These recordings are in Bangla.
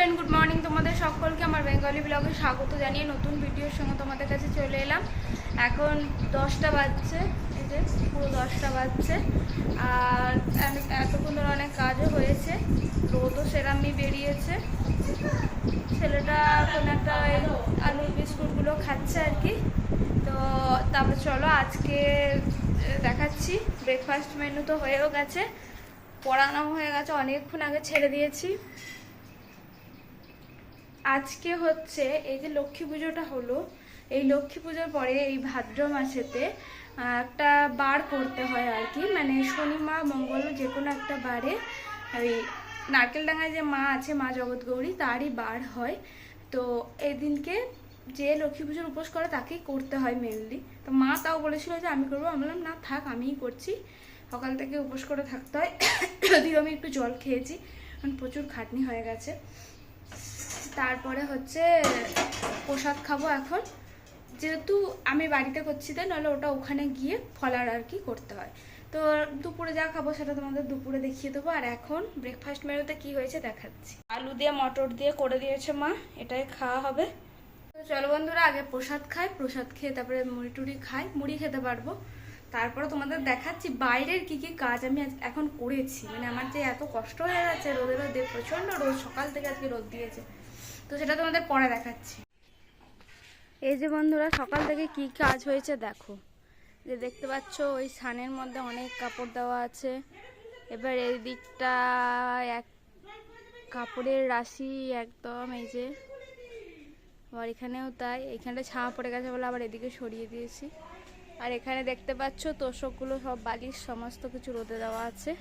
এন্ড গুড মর্নিং তোমাদের সকলকে আমার বেঙ্গলি ব্লগে স্বাগত জানিয়ে নতুন ভিডিওর সঙ্গে তোমাদের কাছে চলে এলাম। এখন 10টা বাজছে, এই যে পুরো 10টা বাজছে। আর এতক্ষণ ধরে অনেক কাজও হয়েছে, রোদও সেরামই বেরিয়েছে। ছেলেটা কোনো একটা আলুর বিস্কুটগুলো খাচ্ছে আর কি। তো তারপরে চলো আজকে দেখাচ্ছি। ব্রেকফাস্ট মেনু তো হয়েও গেছে, পড়ানো হয়ে গেছে, অনেকক্ষণ আগে ছেড়ে দিয়েছি। আজকে হচ্ছে এই যে লক্ষ্মী পুজোটা হলো, এই লক্ষ্মী পুজোর পরে এই ভাদ্র মাসেতে একটা বার করতে হয় আর কি, মানে শনিবার মঙ্গল যে কোনো একটা বারে ওই নারকেলডাঙ্গায় যে মা আছে, মা জগৎগৌরী, তারই বার হয়। তো এই দিনকে যে লক্ষ্মী পুজোর উপোস করে তাকেই করতে হয় মেনলি। তো মা তাও বলেছিল যে আমি করবো, আমি বললাম না থাক, আমিই করছি। সকাল থেকে উপোস করে থাকতে হয়, যদিও আমি একটু জল খেয়েছি কারণ প্রচুর খাটনি হয়ে গেছে। তারপরে হচ্ছে প্রসাদ খাবো এখন, যেহেতু আমি বাড়িতে করছি তাই, নাহলে ওটা ওখানে গিয়ে ফলার আর কি করতে হয়। তো দুপুরে যা খাবো সেটা তোমাদের দুপুরে দেখিয়ে দেবো। আর এখন ব্রেকফাস্ট মেনুতে কি হয়েছে দেখাচ্ছি। আলু দিয়ে মটর দিয়ে করে দিয়েছে মা, এটাই খাওয়া হবে। তো চলো বন্ধুরা, আগে প্রসাদ খাই, প্রসাদ খেয়ে তারপরে মুড়ি টুড়ি খাই, মুড়ি খেতে পারবো। তারপরে তোমাদের দেখাচ্ছি বাইরের কি কি কাজ আমি এখন করেছি। মানে আমার যে এত কষ্ট হয়ে গেছে, রোদে রোদে প্রচণ্ড রোদ, সকাল থেকে আজকে রোদ দিয়েছে, তো সেটা তোমাদের পরে দেখাচ্ছি। এই যে বন্ধুরা সকাল থেকে কি কাজ হয়েছে দেখো, যে দেখতে পাচ্ছ ওই ছানের মধ্যে অনেক কাপড় দেওয়া আছে। এবার এই দিকটা এক কাপড়ের রাশি একদম, এই যে আবার এখানেও তাই, এখানটা ছায়া পড়ে গেছে বলে আবার এদিকে সরিয়ে দিয়েছি। আর এখানে দেখতে পাচ্ছ তোষকগুলো সব বালিশ সমস্ত কিছু রোদে দেওয়া আছে।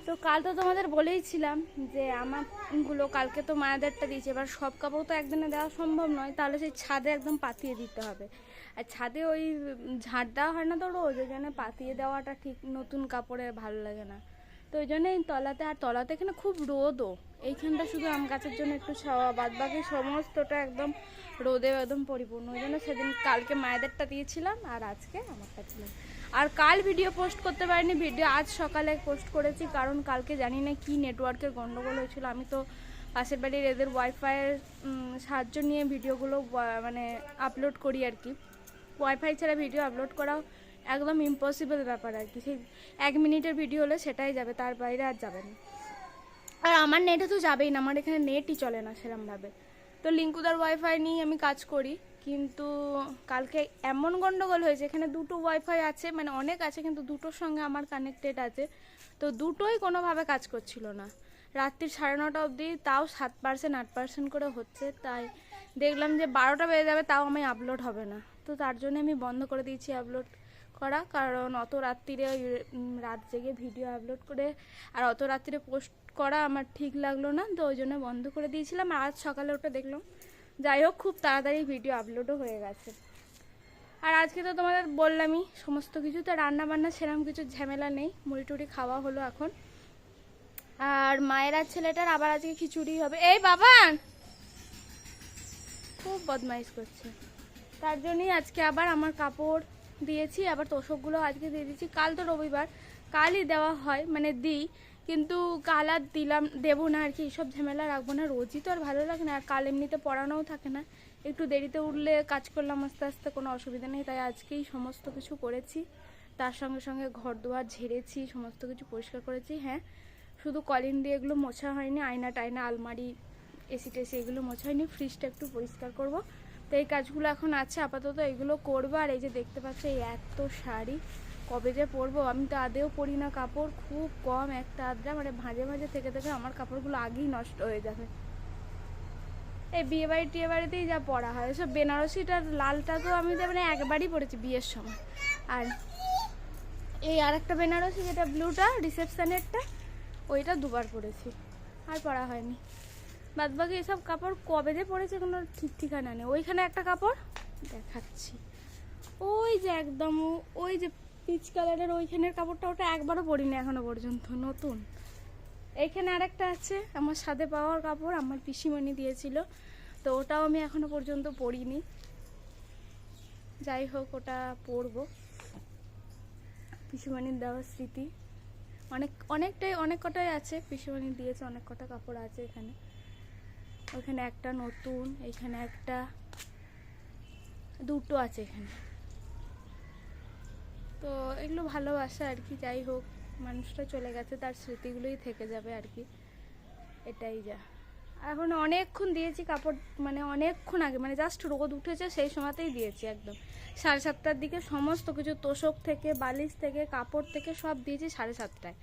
তো কাল তো তোমাদের বলেইছিলাম যে আমারগুলো কালকে তো মায়েদেরটা দিয়েছে, এবার সব কাপড় তো একদিনে দেওয়া সম্ভব নয়, তাহলে সেই ছাদে একদম পাতিয়ে দিতে হবে। আর ছাদে ওই ঝাড় দেওয়া হয় না তো রোজ, ওই জন্য পাতিয়ে দেওয়াটা ঠিক নতুন কাপড়ের ভালো লাগে না। তো ওই জন্য এই তলাতে, আর তলাতে এখানে খুব রোদও, এইখানটা শুধু আম গাছের জন্য একটু ছাওয়া, বাদ বাকি সমস্তটা একদম রোদে একদম পরিপূর্ণ। ওই জন্য সেদিন কালকে মায়েদেরটা দিয়েছিলাম আর আজকে আমারটা ছিলাম। আর কাল ভিডিও পোস্ট করতে পারিনি, ভিডিও আজ সকালে পোস্ট করেছি, কারণ কালকে জানি না কি নেটওয়ার্কের গন্ডগোল হয়েছিল। আমি তো পাশের বাড়ির এদের ওয়াইফাইয়ের সাহায্য নিয়ে ভিডিওগুলো মানে আপলোড করি আর কি। ওয়াইফাই ছাড়া ভিডিও আপলোড করাও একদম ইম্পসিবল ব্যাপার আর কি। সেই 1 মিনিটের ভিডিও হলে সেটাই যাবে, তার বাইরে আর যাবে না। আর আমার নেটে তো যাবেই না, আমার এখানে নেটই চলে না সেরমভাবে। তো লিঙ্কুদার ওয়াইফাই নিয়ে আমি কাজ করি, কিন্তু কালকে এমন গন্ডগোল হয়েছে, এখানে দুটো ওয়াইফাই আছে, মানে অনেক আছে, কিন্তু দুটোর সঙ্গে আমার কানেক্টেড আছে, তো দুটোই কোনোভাবে কাজ করছিল না। রাত্রির 9:30 অবধি তাও 7% 8% করে হচ্ছে। তাই দেখলাম যে 12টা বেজে যাবে তাও আমি আপলোড হবে না, তো তার জন্য আমি বন্ধ করে দিয়েছি আপলোড করা। কারণ অত রাত্রিরে রাত জেগে ভিডিও আপলোড করে আর অত রাত্রিরে পোস্ট করা আমার ঠিক লাগলো না, তো ওই জন্য বন্ধ করে দিয়েছিলাম। আজ সকালে ওটা দেখলাম, যাই হোক খুব তাড়াতাড়ি ভিডিও আপলোডও হয়ে গেছে। আর আজকে তো তোমাদের বললামই সমস্ত কিছু, তো রান্না বান্না সেরকম কিছু ঝামেলা নেই, মুড়ি টুড়ি খাওয়া হলো এখন। আর মায়ের আর ছেলেটার আবার আজকে খিচুড়ি হবে। এই বাবান খুব বদমাইশ করছে, তার জন্যই আজকে আবার আমার কাপড় দিয়েছি, আবার তোষকগুলো আজকে দিয়ে দিচ্ছি। কাল তো রবিবার, কালই দেওয়া হয়, মানে দিই, কিন্তু কাল আর দেবো না আর কি, এইসব ঝামেলা রাখবো না, রোজই তো আর ভালো লাগে না। আর কাল এমনিতে পড়ানোও থাকে না, একটু দেরিতে উঠলে কাজ করলাম আস্তে আস্তে, কোনো অসুবিধা নেই। তাই আজকেই সমস্ত কিছু করেছি, তার সঙ্গে সঙ্গে ঘর দুয়ার ঝেড়েছি, সমস্ত কিছু পরিষ্কার করেছি। হ্যাঁ, শুধু কলিন দিয়ে এগুলো মোছা হয়নি, আয়না টায়না আলমারি এসি টেসি এগুলো মোছা হয়নি, ফ্রিজটা একটু পরিষ্কার করব। তো এই কাজগুলো এখন আছে আপাতত, এগুলো করবো। আর এই যে দেখতে পাচ্ছ এই এত শাড়ি কবে যে পরবো, আমি তো আদেও পরি না কাপড়, খুব কম একটা আধটা, মানে ভাঁজে ভাঁজে থেকে থেকে আমার কাপড়গুলো আগেই নষ্ট হয়ে যাবে। এই বিয়ে বাড়ি টিয়ে বাড়িতেই যা পরা হয়, ওসব বেনারসিটার লালটা তো আমি তো মানে একবারই পরেছি বিয়ের সময়। আর এই আর একটা বেনারসি যেটা ব্লুটা রিসেপশনেরটা, ওইটা দুবার পরেছি, আর পরা হয়নি। বাদ বাকি এসব কাপড় কবে যে পরেছে কোনো ঠিক ঠিকানা নেই। ওইখানে একটা কাপড় দেখাচ্ছি, ওই যে একদম ওই যে পিচ কালারের ওইখানের কাপড়টা, ওটা একবারও পরিনি এখনো পর্যন্ত, নতুন। এইখানে আরেকটা আছে আমার সাথে পাওয়ার কাপড়, আমার পিসিমণি দিয়েছিল, তো ওটাও আমি এখনো পর্যন্ত পরিনি। যাই হোক ওটা পরবো, পিসিমণির দেওয়া স্মৃতি। অনেক কটাই আছে, পিসিমণি দিয়েছে, অনেক কটা কাপড় আছে এখানে। ওইখানে একটা নতুন, এইখানে একটা, দুটো আছে এখানে। তো এগুলো ভালোবাসা আর কি। যাই হোক, মানুষটা চলে গেছে, তার স্মৃতিগুলোই থেকে যাবে আর কি, এটাই যা। এখন অনেকক্ষণ দিয়েছি কাপড়, মানে অনেকক্ষণ আগে, মানে জাস্ট রোদ উঠেছে সেই সময়তেই দিয়েছি, একদম 7:30টার দিকে সমস্ত কিছু, তোষক থেকে বালিশ থেকে কাপড় থেকে সব দিয়েছি 7:30টায়।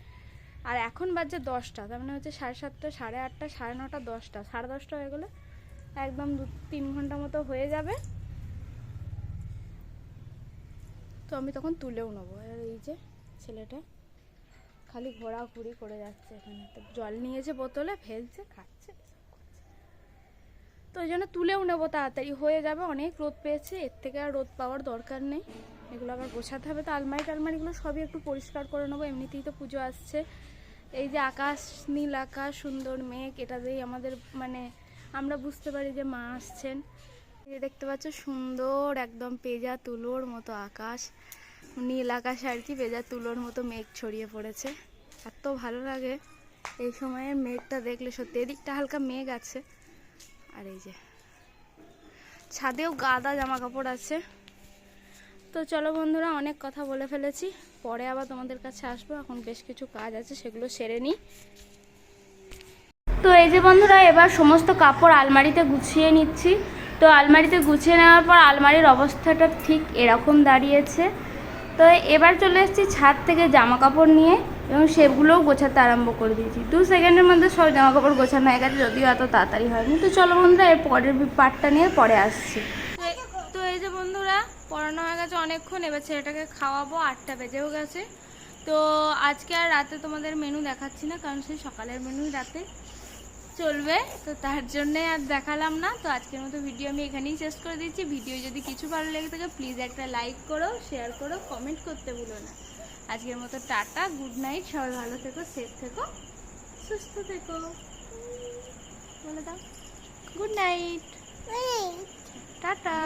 আর এখন বাজে 10টা, তার মানে হচ্ছে 7:30, 8:30, 9:30, 10টা, 10:30 হয়ে গেলে একদম 2-3 ঘন্টা মতো হয়ে যাবে। তো আমি তখন তুলেও নেবো। আর এই যে ছেলেটা খালি ঘোরাঘুরি করে যাচ্ছে এখানে, তো জল নিয়েছে বোতলে, ফেলছে, খাচ্ছে, তো ওই জন্য তুলেও নেবো, তাড়াতাড়ি হয়ে যাবে। অনেক রোদ পেয়েছে, এর থেকে আর রোদ পাওয়ার দরকার নেই। এগুলো আবার গোছাতে হবে, তো আলমারিগুলো সবই একটু পরিষ্কার করে নেবো। এমনিতেই তো পুজো আসছে। এই যে আকাশ, নীল আকাশ, সুন্দর মেঘ, এটা দিয়েই আমাদের মানে আমরা বুঝতে পারি যে মা আসছেন। এই দেখতে পাচ্ছ সুন্দর একদম পেঁজা তুলোর মতো আকাশ, নীল আকাশ আর কি, পেঁজা তুলোর মতো মেঘ ছড়িয়ে পড়েছে। এত ভালো লাগে এই সময়ের মেঘটা দেখলে, সত্যি। এদিকটা হালকা মেঘ আছে। আর এই যে ছাদেও গাদা জামা কাপড় আছে। তো চলো বন্ধুরা, অনেক কথা বলে ফেলেছি, পরে আবার তোমাদের কাছে আসবো। এখন বেশ কিছু কাজ আছে, সেগুলো সেরে নিই। তো এই যে বন্ধুরা, এবার সমস্ত কাপড় আলমারিতে গুছিয়ে নিচ্ছি। তো আলমারিতে গুছিয়ে নেওয়ার পর আলমারির অবস্থাটা ঠিক এরকম দাঁড়িয়েছে। তো এবার চলে এসেছি ছাদ থেকে জামা কাপড় নিয়ে, এবং সেগুলোও গোছাতে আরম্ভ করে দিয়েছি। 2 সেকেন্ডের মধ্যে সব জামা কাপড় গোছানো হয়ে গেছে, যদিও এত তাড়াতাড়ি হয়নি। তো চলো বন্ধুরা, এর পরের পার্টটা নিয়ে পরে আসছি। তো এই যে বন্ধুরা, পড়ানো হয়ে গেছে অনেকক্ষণ, এবার ছেলেটাকে খাওয়াবো, 8টা বেজেও গেছে। তো আজকে আর রাতে তোমাদের মেনু দেখাচ্ছি না, কারণ সেই সকালের মেনুই রাতে চলবে, তো তার জন্যে আর দেখালাম না। তো আজকের মতো ভিডিও আমি এখানেই শেষ করে দিচ্ছি। ভিডিও যদি কিছু ভালো লেগে থাকে প্লিজ একটা লাইক করো, শেয়ার করো, কমেন্ট করতে ভুলো না। আজকের মতো টাটা, গুড নাইট, সবাই ভালো থেকো, সেফ থেকো, সুস্থ থেকো, বলে দাও গুড নাইট, টাটা।